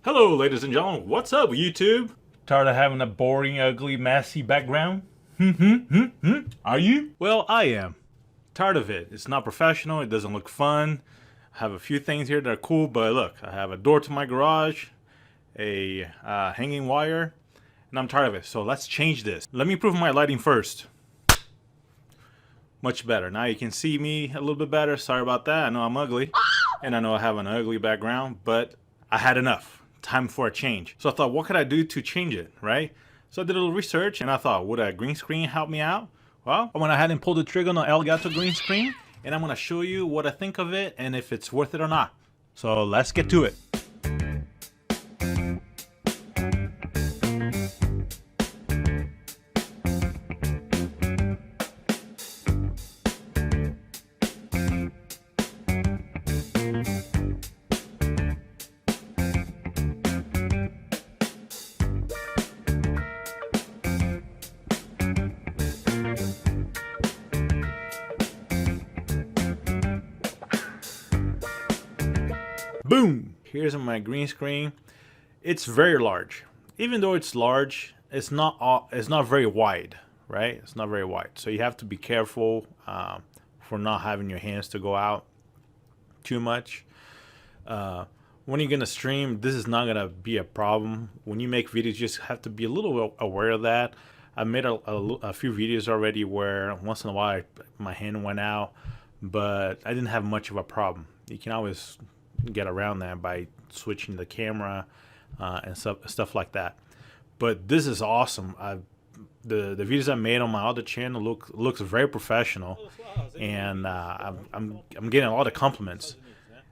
Hello ladies and gentlemen, what's up YouTube? Tired of having a boring, ugly, messy background? Are you? Well, I am. Tired of it. It's not professional, it doesn't look fun. I have a few things here that are cool, but look, I have a door to my garage, a hanging wire, and I'm tired of it, so let's change this. Let me improve my lighting first. Much better. Now you can see me a little bit better. Sorry about that. I know I'm ugly, and I know I have an ugly background, but I had enough. Time for a change. So I thought, what could I do to change it, right? So I did a little research, and I thought, would a green screen help me out? Well, I went ahead and pulled the trigger on an Elgato green screen, and I'm going to show you what I think of it and if it's worth it or not. So let's get to it. Boom! Here's my green screen. It's very large. Even though it's large, it's not very wide, right? It's not very wide. So you have to be careful for not having your hands to go out too much. When you're gonna stream, this is not gonna be a problem. When you make videos, you just have to be a little aware of that. I made a few videos already where once in a while my hand went out, but I didn't have much of a problem. You can always get around that by switching the camera and stuff like that. But this is awesome. The videos I made on my other channel looks very professional, and I'm getting a lot of compliments,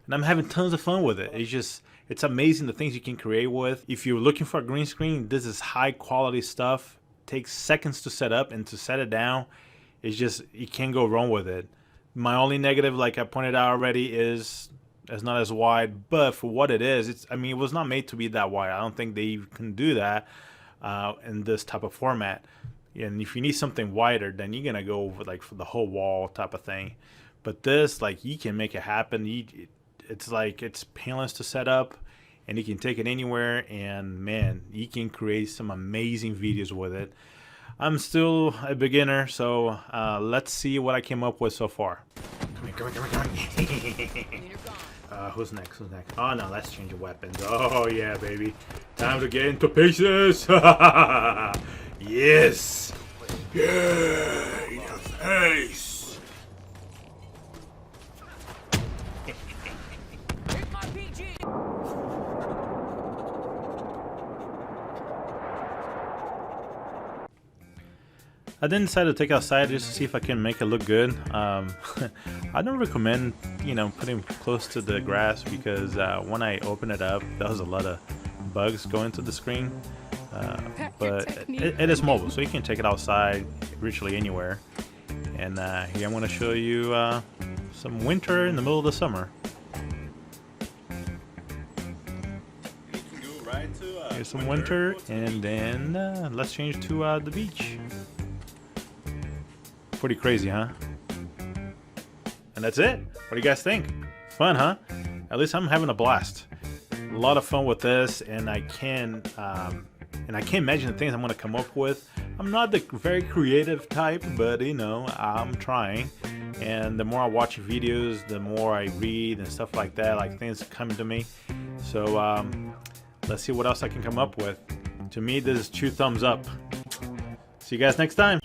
and I'm having tons of fun with it. It's amazing the things you can create with. If you're looking for a green screen, this is high quality stuff. It takes seconds to set up, and to set it down, you can't go wrong with it. My only negative, like I pointed out already, is it's not as wide, but for what it is, it was not made to be that wide. I don't think they can do that in this type of format. And if you need something wider, then you're gonna go with like for the whole wall type of thing. But this, like, you can make it happen. It's painless to set up, and you can take it anywhere. And man, you can create some amazing videos with it. I'm still a beginner, so let's see what I came up with so far. Come here. Who's next? Oh no, let's change the weapons. Oh yeah, baby. Time to get into pieces. Yes. Yeah, in your face. I then decided to take it outside just to see if I can make it look good. I don't recommend, putting it close to the grass because when I open it up, there was a lot of bugs going to the screen. But it is mobile, so you can take it outside virtually anywhere. And here I'm going to show you some winter in the middle of the summer. Here's some winter, and then let's change to the beach. Pretty crazy, huh? And that's it. What do you guys think? Fun, huh? At least I'm having a blast. A lot of fun with this, and I can't imagine the things I'm gonna come up with. I'm not the very creative type, but I'm trying. And the more I watch videos, the more I read and stuff like that, like things coming to me. So let's see what else I can come up with. To me, this is 2 thumbs up. See you guys next time.